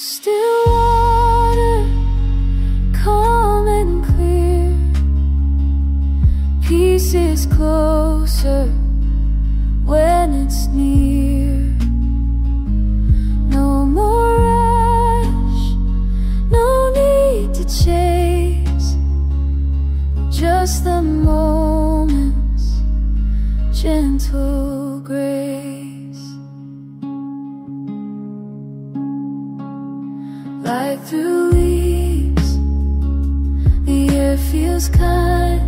Still water, calm and clear. Peace is closer when it's near. No more rush, no need to chase. Just the moment's gentle grace. Like through leaves, the air feels kind.